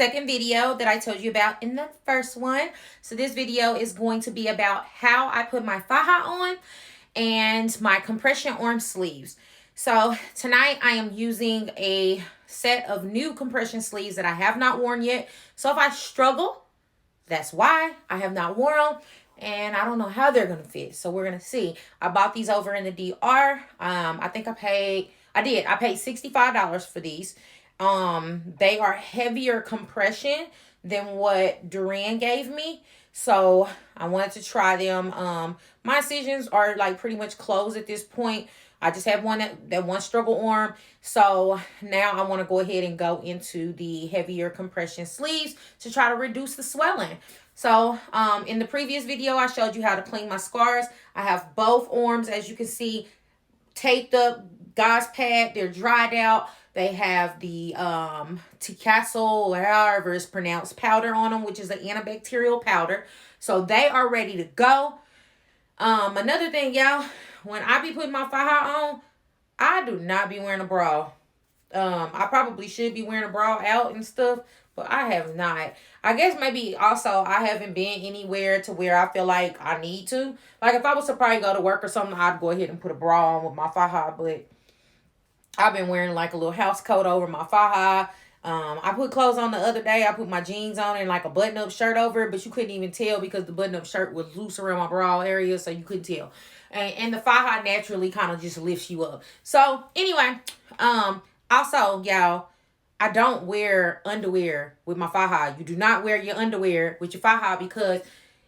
second video that I told you about in the first one. So this video is going to be about how I put my FAJA on and my compression arm sleeves. So tonight I am using a set of new compression sleeves that I have not worn yet. So if I struggle, that's why I have not worn them. And I don't know how they're going to fit. So we're going to see. I bought these over in the DR. I think I paid $65 for these. They are heavier compression than what Duran gave me. So I wanted to try them. My incisions are like pretty much closed at this point. I just have that one struggle arm. So now I want to go ahead and go into the heavier compression sleeves to try to reduce the swelling. So in the previous video, I showed you how to clean my scars. I have both arms, as you can see, taped up, gauze pad. They're dried out. They have the Ticasol, or however it's pronounced, powder on them, which is an antibacterial powder. So they are ready to go. Another thing, y'all, when I be putting my FAJA on, I do not be wearing a bra. I probably should be wearing a bra out and stuff, but I have not. I guess maybe also I haven't been anywhere to where I feel like I need to. Like if I was to probably go to work or something, I'd go ahead and put a bra on with my FAJA, but I've been wearing like a little house coat over my FAJA. I put clothes on the other day. I put my jeans on and like a button-up shirt over it, but you couldn't even tell because the button-up shirt was loose around my bra area, so you couldn't tell. And the FAJA naturally kind of just lifts you up. So anyway, also, y'all, I don't wear underwear with my FAJA. You do not wear your underwear with your FAJA because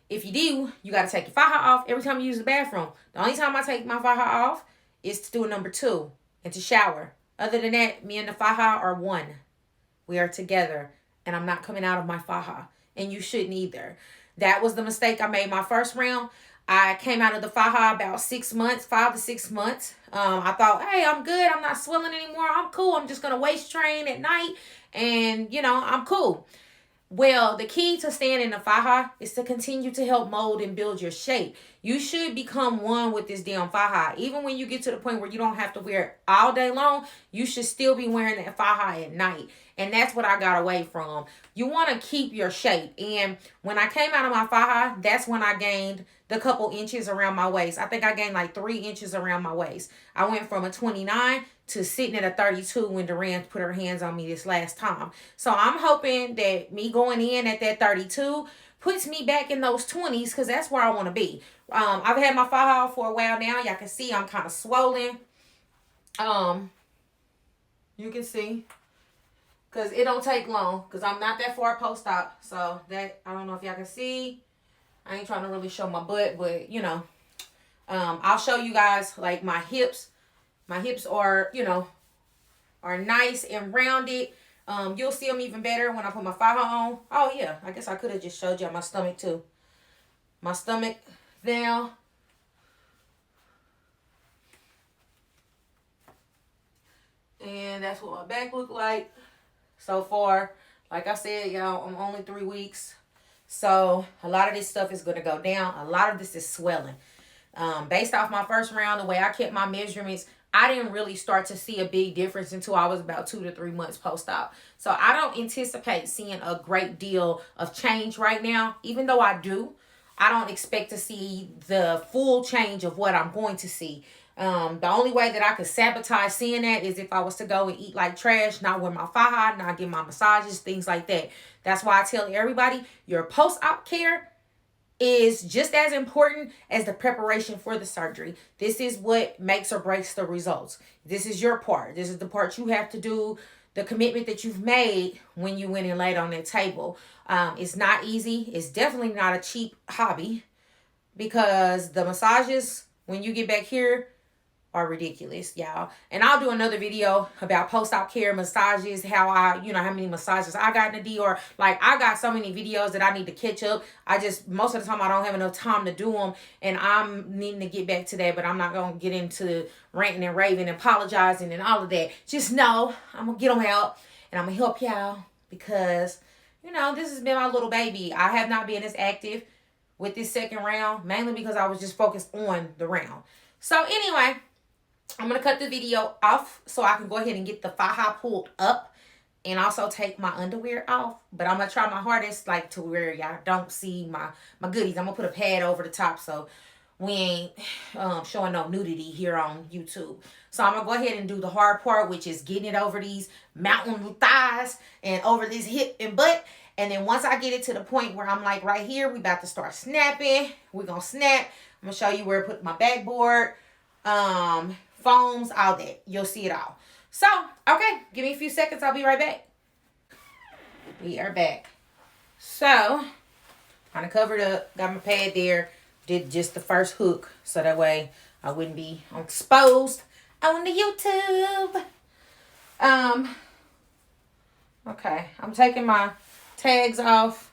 if you do, you got to take your FAJA off every time you use the bathroom. The only time I take my FAJA off is to do a number 2 and to shower. Other than that, me and the FAJA are one. We are together, and I'm not coming out of my FAJA, and you shouldn't either. That was the mistake I made my first round. I came out of the FAJA about 6 months, 5 to 6 months. I thought, hey, I'm good. I'm not swelling anymore. I'm cool. I'm just going to waist train at night, and, you know, I'm cool. Well, the key to staying in the FAJA is to continue to help mold and build your shape. You should become one with this damn FAJA. Even when you get to the point where you don't have to wear it all day long, you should still be wearing that FAJA at night. And that's what I got away from. You want to keep your shape. And when I came out of my FAJA, that's when I gained the couple inches around my waist. I think I gained like 3 inches around my waist. I went from a 29 to sitting at a 32 when Duran put her hands on me this last time. So I'm hoping that me going in at that 32 puts me back in those 20s because that's where I want to be. I've had my FAJA for a while now. Y'all can see I'm kind of swollen. You can see. Because it don't take long. Because I'm not that far post-op. So that, I don't know if y'all can see. I ain't trying to really show my butt. But, you know. I'll show you guys, like, my hips. My hips are, you know, are nice and rounded. You'll see them even better when I put my FAJA on. Oh, yeah. I guess I could have just showed y'all my stomach, too. My stomach down. And that's what my back look like so far. Like I said, y'all, I'm only 3 weeks. So a lot of this stuff is going to go down. A lot of this is swelling. Based off my first round, the way I kept my measurements, I didn't really start to see a big difference until I was about 2 to 3 months post-op. So I don't anticipate seeing a great deal of change right now. Even though I do, I don't expect to see the full change of what I'm going to see. The only way that I could sabotage seeing that is if I was to go and eat like trash, not wear my FAJA, not get my massages, things like that. That's why I tell everybody your post-op care is just as important as the preparation for the surgery. This is what makes or breaks the results. This is your part. This is the part you have to do, the commitment that you've made when you went and laid on that table. It's not easy. It's definitely not a cheap hobby because the massages, when you get back here, are ridiculous, y'all. And I'll do another video about post-op care, massages, how many massages I got in the DR. Like, I got so many videos that I need to catch up. Most of the time, I don't have enough time to do them. And I'm needing to get back to that. But I'm not going to get into ranting and raving and apologizing and all of that. Just know I'm going to get them out. And I'm going to help y'all. Because, you know, this has been my little baby. I have not been as active with this second round. Mainly because I was just focused on the round. So, anyway, I'm going to cut the video off so I can go ahead and get the FAJA pulled up. and also take my underwear off. But I'm going to try my hardest, like, to where y'all don't see my goodies. I'm going to put a pad over the top so we ain't showing no nudity here on YouTube. So I'm going to go ahead and do the hard part, which is getting it over these mountain thighs and over this hip and butt. And then once I get it to the point where I'm like right here, we about to start snapping. We're going to snap. I'm going to show you where I put my backboard, foams, all that. You'll see it all. So, okay, give me a few seconds. I'll be right back. We are back. So, kind of covered up. Got my pad there. Did just the first hook. So that way I wouldn't be exposed on the YouTube. Okay, I'm taking my tags off.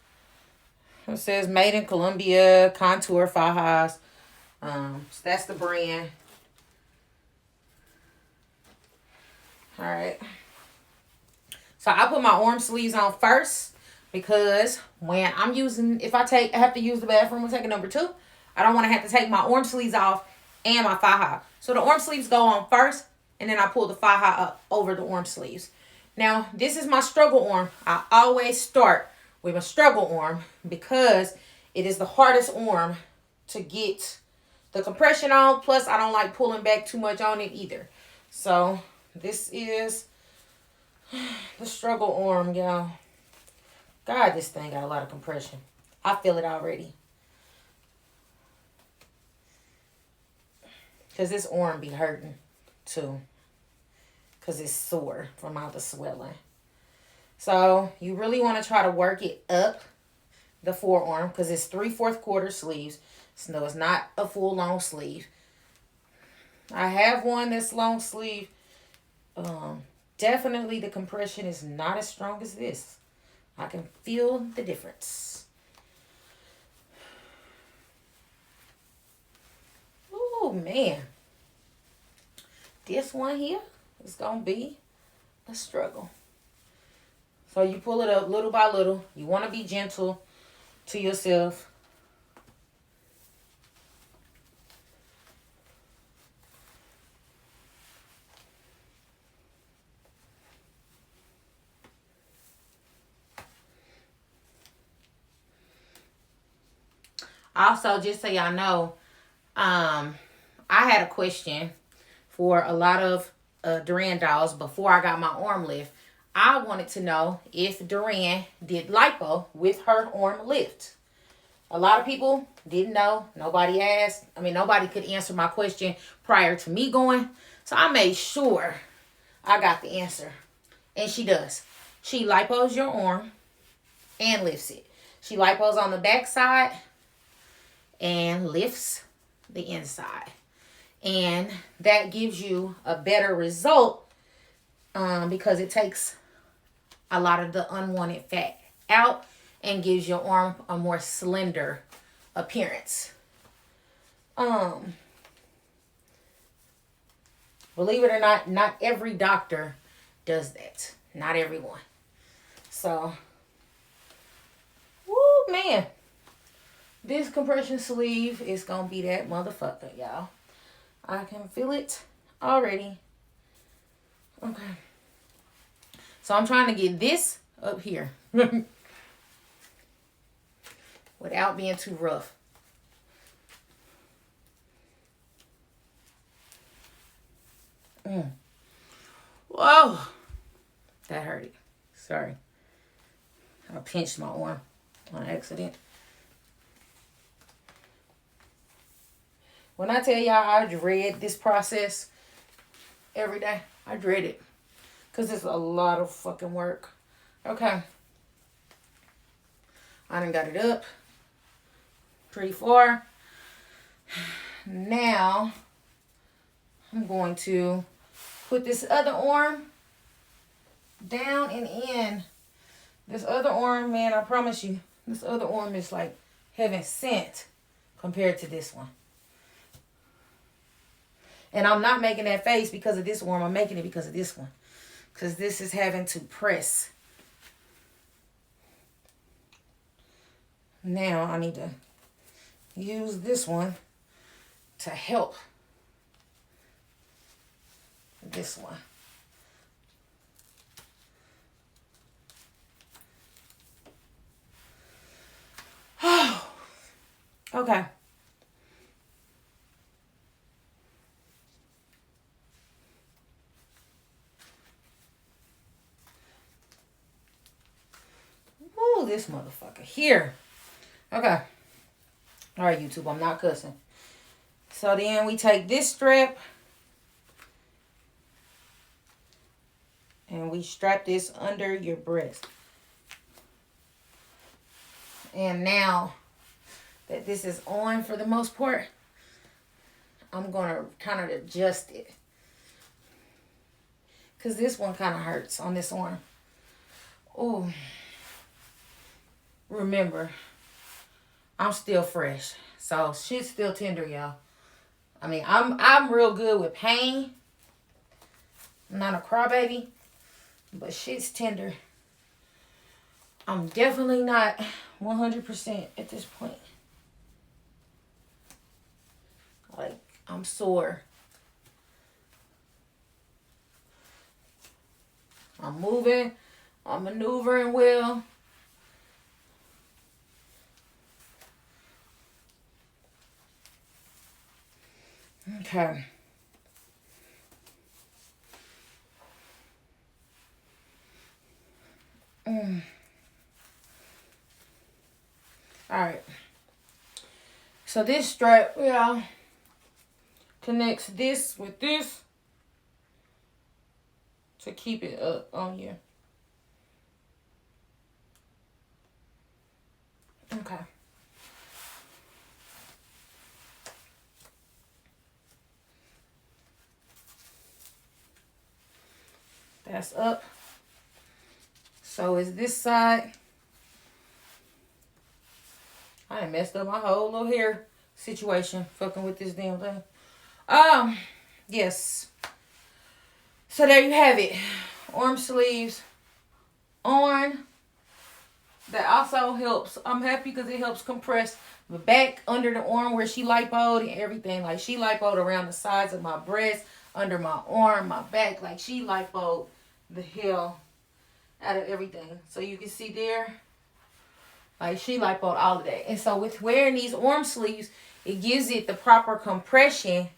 It says made in Colombia, contour fajas. So that's the brand. All right. So I put my arm sleeves on first because when I'm using, if I have to use the bathroom, I'm taking number 2. I don't want to have to take my arm sleeves off and my faja. So the arm sleeves go on first, and then I pull the faja up over the arm sleeves. Now, this is my struggle arm. I always start with my struggle arm because it is the hardest arm to get the compression on. Plus, I don't like pulling back too much on it either. So, this is the struggle arm, y'all. God, this thing got a lot of compression. I feel it already. Because this arm be hurting, too. Because it's sore from all the swelling. So, you really want to try to work it up the forearm. Because it's 3/4 quarter sleeves. So, it's not a full long sleeve. I have one that's long sleeve. Definitely the compression is not as strong as this. I can feel the difference. Oh, man. This one here is going to be a struggle. So you pull it up little by little. You want to be gentle to yourself. Also, just so y'all know, I had a question for a lot of Duran dolls before I got my arm lift. I wanted to know if Duran did lipo with her arm lift. A lot of people didn't know. Nobody asked. I mean, nobody could answer my question prior to me going. So I made sure I got the answer. And she does. She lipos your arm and lifts it. She lipos on the back side and lifts the inside. And that gives you a better result because it takes a lot of the unwanted fat out and gives your arm a more slender appearance. Believe it or not, not every doctor does that. Not everyone. So, woo, man. This compression sleeve is going to be that motherfucker, y'all. I can feel it already. Okay. So I'm trying to get this up here. Without being too rough. Whoa. That hurt. Sorry. I pinched my arm on accident. When I tell y'all I dread this process every day, I dread it. Because it's a lot of fucking work. Okay. I done got it up pretty far. Now, I'm going to put this other arm down and in. This other arm, man, I promise you, this other arm is like heaven sent compared to this one. And I'm not making that face because of this arm. I'm making it because of this one. Because this is having to press. Now I need to use this one to help this one. Okay. Ooh, this motherfucker here. Okay. All right, YouTube, I'm not cussing. So then we take this strap and we strap this under your breast. And now that this is on for the most part, I'm going to kind of adjust it. Because this one kind of hurts on this arm. Oh. Remember, I'm still fresh. So shit's still tender, y'all. I mean, I'm real good with pain. I'm not a crybaby. But shit's tender. I'm definitely not 100% at this point. Like, I'm sore. I'm moving. I'm maneuvering well. Okay. Alright. So this strap, yeah, connects this with this to keep it up on you. Okay. That's up. So is this side. I done messed up my whole little hair situation fucking with this damn thing. Yes. So there you have it. Arm sleeves on. That also helps. I'm happy because it helps compress the back under the arm where she lipoed and everything. Like she lipoed around the sides of my breast, under my arm, my back. Like she lipoed the hell out of everything. So you can see there. Like she lipoed all of that. And so with wearing these arm sleeves, it gives it the proper compression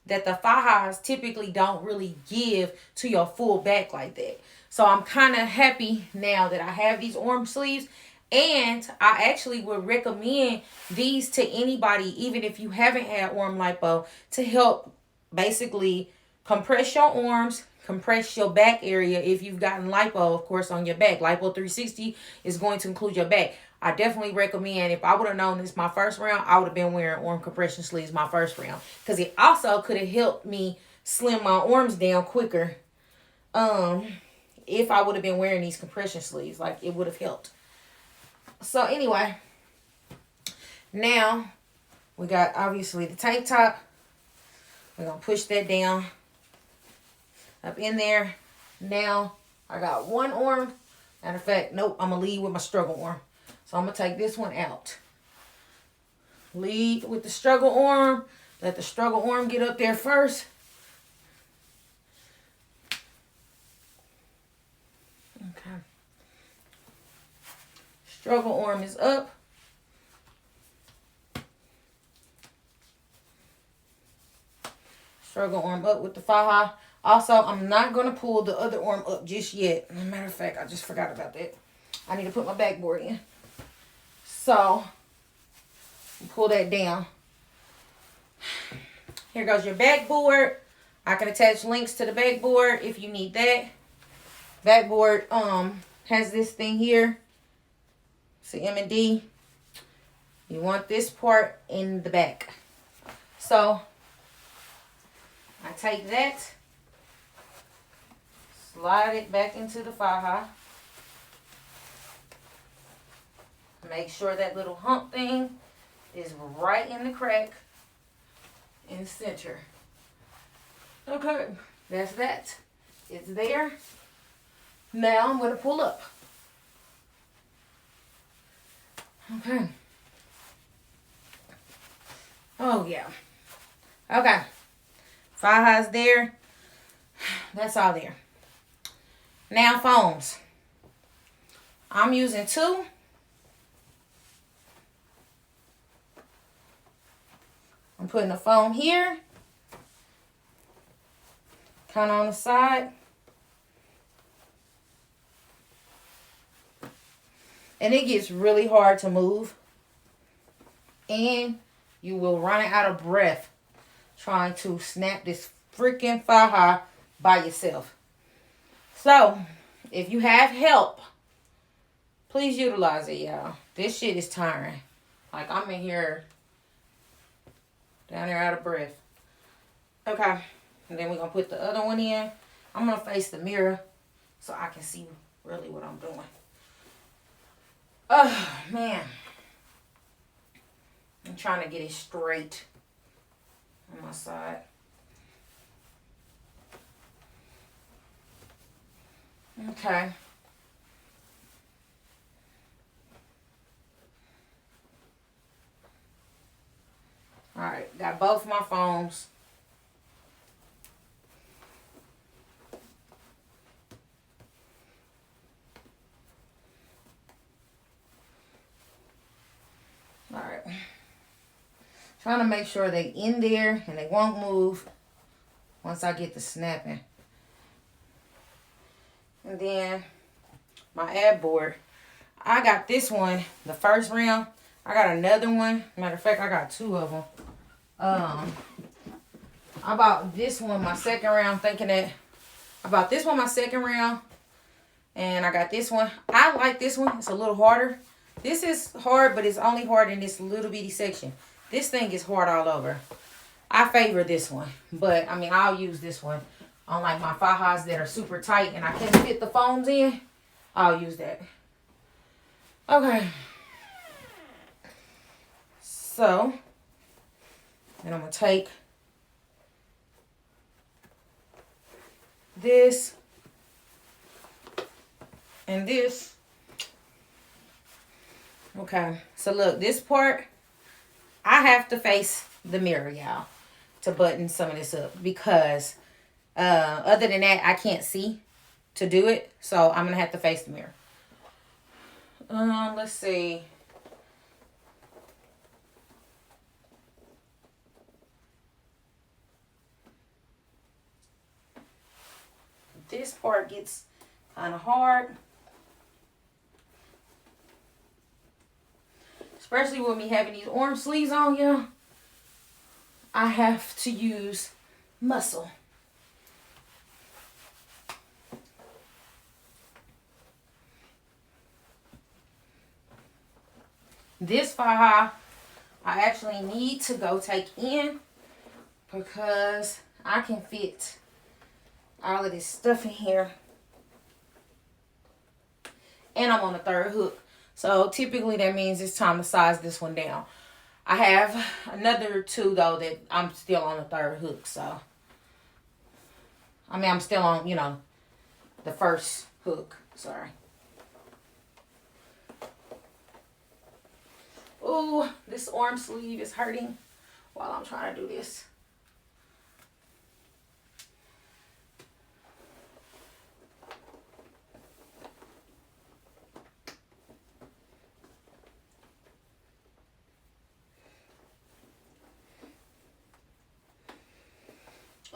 that the fajas typically don't really give to your full back like that. So I'm kind of happy now that I have these arm sleeves. And I actually would recommend these to anybody, even if you haven't had arm lipo, to help basically compress your arms, compress your back area if you've gotten lipo, of course, on your back. Lipo 360 is going to include your back. I definitely recommend, if I would have known this my first round, I would have been wearing arm compression sleeves my first round. Because it also could have helped me slim my arms down quicker. If I would have been wearing these compression sleeves. Like, it would have helped. So, anyway. Now, we got, obviously, the tank top. We're going to push that down. Up in there. Now, I got one arm. Matter of fact, nope, I'm going to lead with my struggle arm. So I'm going to take this one out. Lead with the struggle arm. Let the struggle arm get up there first. Okay. Struggle arm is up. Struggle arm up with the faja. Also, I'm not going to pull the other arm up just yet. As a matter of fact, I just forgot about that. I need to put my backboard in. So, pull that down. Here goes your backboard. I can attach links to the backboard if you need that. Backboard has this thing here. See M&D. You want this part in the back. So, I take that. Slide it back into the faja. Make sure that little hump thing is right in the crack in the center. Okay, that's that. It's there. Now I'm going to pull up. Okay. Oh, yeah. Okay. Faja's there. That's all there. Now foams. I'm using 2. I'm putting the foam here. Kind of on the side. And it gets really hard to move. And you will run out of breath trying to snap this freaking faja by yourself. So, if you have help, please utilize it, y'all. This shit is tiring. Like, I'm in here down there out of breath. Okay. And then we're going to put the other one in. I'm going to face the mirror so I can see really what I'm doing. Oh, man. I'm trying to get it straight on my side. Okay. Alright, got both my phones. Alright. Trying to make sure they in there and they won't move once I get the snapping. And then my ad board. I got this one the first round. I got another one. Matter of fact, I got two of them. I bought this one my second round thinking that I bought this one my second round. And I got this one. I like this one. It's a little harder. This is hard, but it's only hard in this little bitty section. This thing is hard all over. I favor this one. But, I mean, I'll use this one on, like, my fajas that are super tight and I can't fit the foams in. I'll use that. Okay. So, then I'm going to take this and this. Okay, so look, this part, I have to face the mirror, y'all, to button some of this up because other than that, I can't see to do it. So I'm going to have to face the mirror. Let's see. This part gets kind of hard. Especially with me having these orange sleeves on, y'all. I have to use muscle. This faja, I actually need to go take in because I can fit all of this stuff in here. And I'm on the third hook. So typically that means it's time to size this one down. I have another two though that I'm still on the third hook. So, I mean, I'm still on, you know, the first hook. Sorry. Ooh, this arm sleeve is hurting while I'm trying to do this.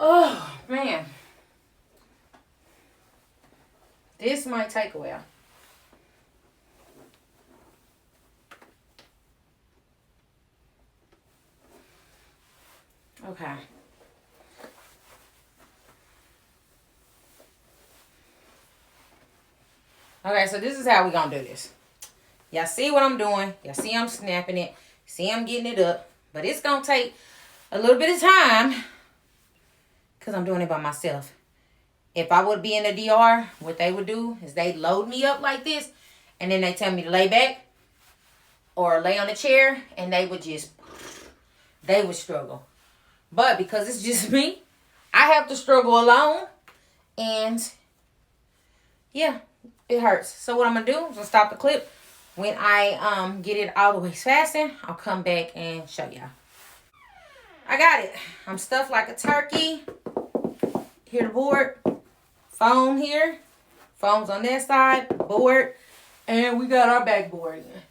Oh, man. This might take a while. Okay. Okay, so this is how we're going to do this. Y'all see what I'm doing. Y'all see I'm snapping it. See I'm getting it up. But it's going to take a little bit of time because I'm doing it by myself. If I would be in the DR, what they would do is they'd load me up like this. And then they tell me to lay back or lay on a chair. And they would struggle. But because it's just me, I have to struggle alone. And yeah, it hurts. So what I'm going to do is I'm going to stop the clip. When I get it all the way fastened, I'll come back and show y'all. I got it. I'm stuffed like a turkey. Here the board. Foam here. Foam's on that side. Board. And we got our backboard in.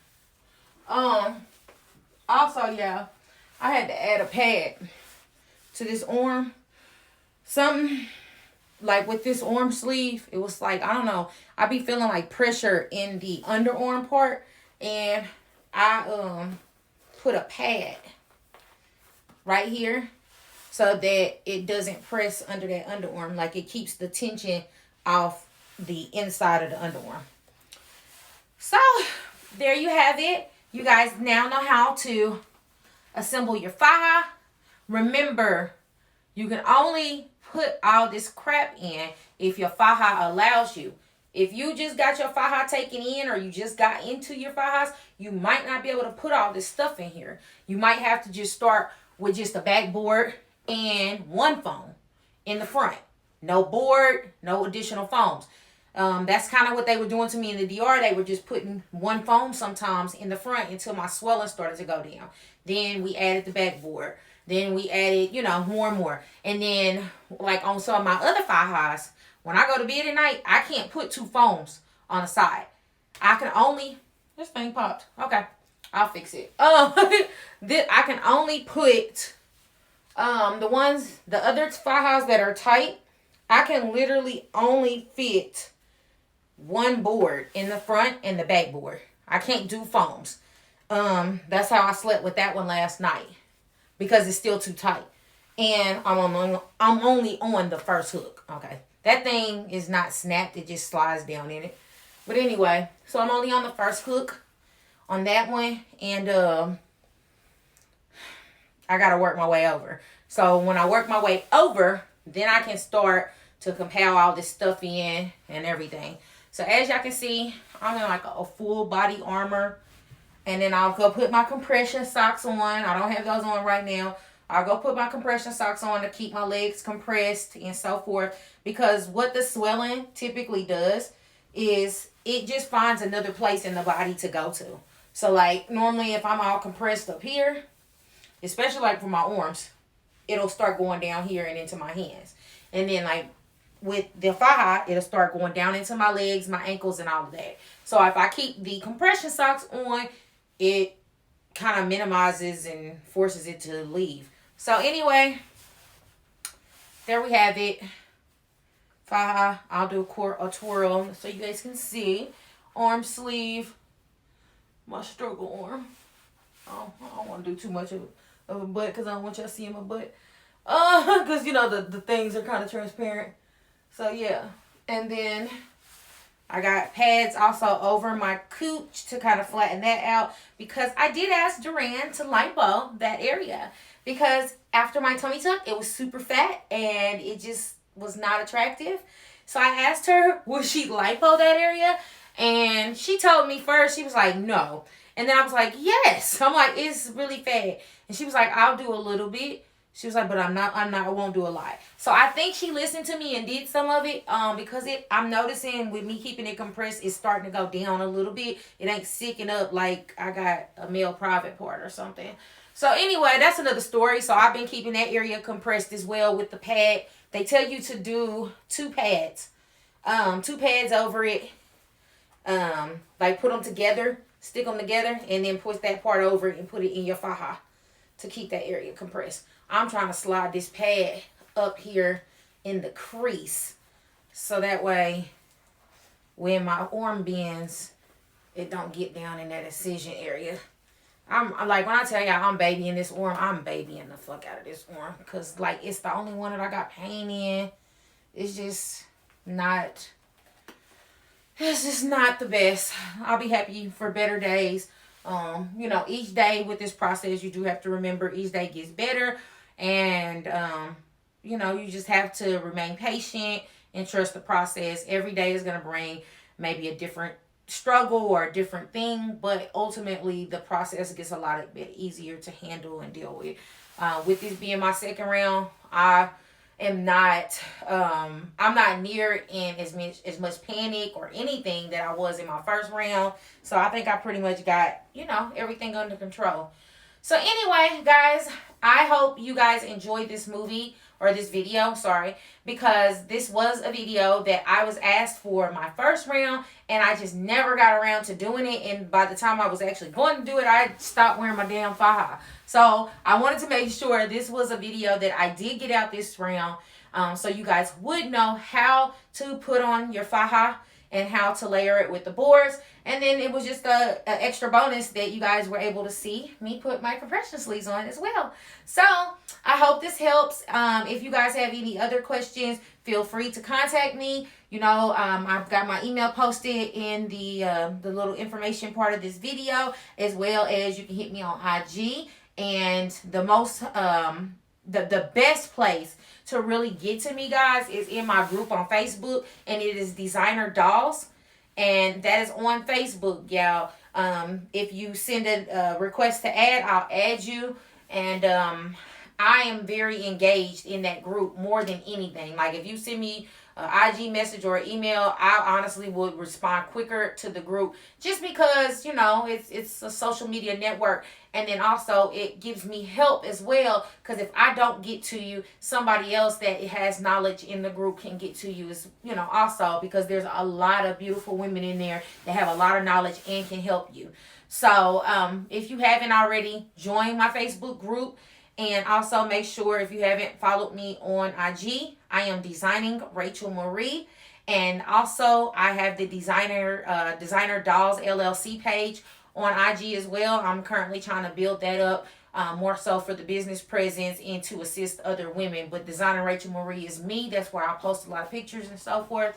Also, y'all, I had to add a pad to this arm. Something like with this arm sleeve, it was like, I don't know, I be feeling like pressure in the underarm part, and I put a pad right here so that it doesn't press under that underarm. Like, it keeps the tension off the inside of the underarm. So there you have it. You guys now know how to assemble your faja. Remember, you can only put all this crap in if your faja allows you. If you just got your faja taken in, or you just got into your fajas, you might not be able to put all this stuff in here. You might have to just start with just a backboard and one foam in the front. No board, no additional foams. That's kind of what they were doing to me in the DR. They were just putting one foam sometimes in the front until my swelling started to go down. Then we added the backboard. Then we added, more and more. And then, like on some of my other fajas, when I go to bed at night, I can't put two foams on the side. I can only... This thing popped. Okay. I'll fix it. I can only put the other fajas that are tight, I can literally only fit one board in the front and the back board. I can't do foams. That's how I slept with that one last night, because it's still too tight. And I'm only on the first hook. Okay. That thing is not snapped. It just slides down in it. But anyway, so I'm only on the first hook on that one. And I got to work my way over. So when I work my way over, then I can start to compile all this stuff in and everything. So as y'all can see, I'm in like a full body armor. And then I'll go put my compression socks on. I don't have those on right now. I'll go put my compression socks on to keep my legs compressed and so forth. Because what the swelling typically does is it just finds another place in the body to go to. So like normally if I'm all compressed up here, especially like for my arms, it'll start going down here and into my hands. And then like with the faja, it'll start going down into my legs, my ankles, and all of that. So if I keep the compression socks on, it kind of minimizes and forces it to leave. So anyway, there we have it. Faja. I'll do a twirl so you guys can see. Arm sleeve. My struggle arm. Oh, I don't want to do too much of a butt because I don't want y'all seeing my butt. Because, the things are kind of transparent. So, yeah. And then I got pads also over my cooch to kind of flatten that out, because I did ask Duran to lipo that area, because after my tummy tuck, it was super fat and it just was not attractive. So I asked her, would she lipo that area? And she told me first, she was like, no. And then I was like, yes. I'm like, it's really fat. And she was like, I'll do a little bit. She was like, but I won't do a lot. So I think she listened to me and did some of it, because I'm noticing with me keeping it compressed, it's starting to go down a little bit. It ain't sicking up like I got a male private part or something. So anyway, that's another story. So I've been keeping that area compressed as well with the pad. They tell you to do two pads over it. Like put them together, stick them together, and then put that part over it and put it in your faja to keep that area compressed. I'm trying to slide this pad up here in the crease, so that way when my arm bends, it don't get down in that incision area. I'm like, when I tell y'all I'm babying this arm, I'm babying the fuck out of this arm, because like it's the only one that I got pain in. It's just not the best. I'll be happy for better days. Each day with this process, you do have to remember each day gets better. And, you just have to remain patient and trust the process. Every day is going to bring maybe a different struggle or a different thing. But ultimately, the process gets a lot bit easier to handle and deal with. With this being my second round, I'm not near in as much panic or anything that I was in my first round. So I think I pretty much got, everything under control. So anyway, guys, I hope you guys enjoyed this movie or this video, sorry, because this was a video that I was asked for my first round, and I just never got around to doing it. And by the time I was actually going to do it, I stopped wearing my damn faja. So I wanted to make sure this was a video that I did get out this round, so you guys would know how to put on your faja and how to layer it with the boards. And then it was just a extra bonus that you guys were able to see me put my compression sleeves on as well. So I hope this helps. If you guys have any other questions, feel free to contact me. You know, I've got my email posted in the little information part of this video, as well as you can hit me on IG. And the most the best place to really get to me, guys, is in my group on Facebook, and it is Designer Dolls, and that is on Facebook, y'all. If you send a request to add, I'll add you, and I am very engaged in that group more than anything. Like, if you send me an IG message or email, I honestly would respond quicker to the group, just because, you know, it's a social media network. And then also it gives me help as well, because if I don't get to you, somebody else that has knowledge in the group can get to you, as you know, also, because there's a lot of beautiful women in there that have a lot of knowledge and can help you. So if you haven't already, join my Facebook group. And also make sure, if you haven't followed me on IG, I am Designing Rachel Marie. And also I have the Designer Dolls LLC page on IG as well. I'm currently trying to build that up more so for the business presence and to assist other women. But Designer Rachel Marie is me. That's where I post a lot of pictures and so forth.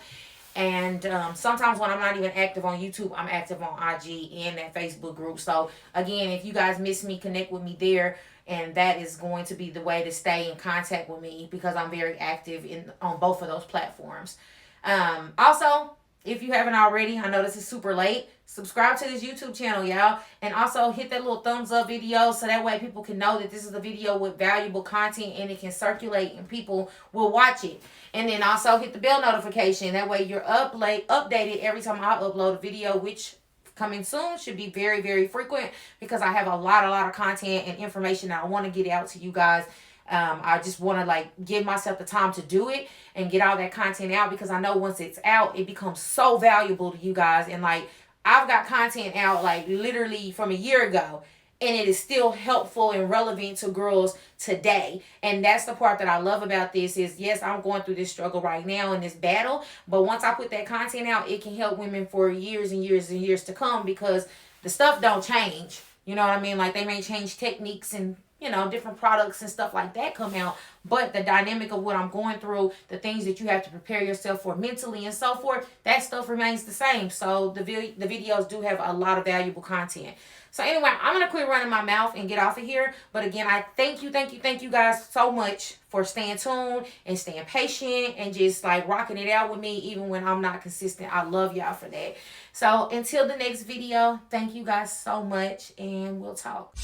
And sometimes when I'm not even active on YouTube, I'm active on IG and that Facebook group. So again, if you guys miss me, connect with me there. And that is going to be the way to stay in contact with me, because I'm very active on both of those platforms. Also, if you haven't already, I know this is super late, subscribe to this YouTube channel, y'all. And also hit that little thumbs up video, so that way people can know that this is a video with valuable content and it can circulate and people will watch it. And then also hit the bell notification. That way you're updated every time I upload a video, which coming soon should be very, very frequent, because I have a lot of content and information that I want to get out to you guys. I just want to like give myself the time to do it and get all that content out, because I know once it's out, it becomes so valuable to you guys. And like, I've got content out like literally from a year ago, and it is still helpful and relevant to girls today. And that's the part that I love about this is, yes, I'm going through this struggle right now in this battle, but once I put that content out, it can help women for years and years and years to come, because the stuff don't change. You know what I mean? Like, they may change techniques and, you know, different products and stuff like that come out, but the dynamic of what I'm going through, the things that you have to prepare yourself for mentally and so forth, that stuff remains the same. So the videos do have a lot of valuable content. So anyway, I'm going to quit running my mouth and get off of here. But again, I thank you guys so much for staying tuned and staying patient and just like rocking it out with me even when I'm not consistent. I love y'all for that. So until the next video, thank you guys so much, and we'll talk.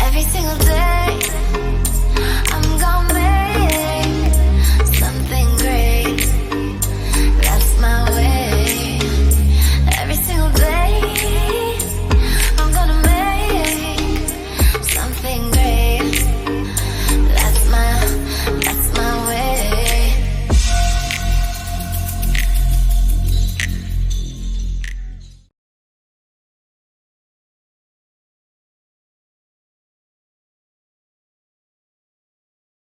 Every single day, I'm gonna make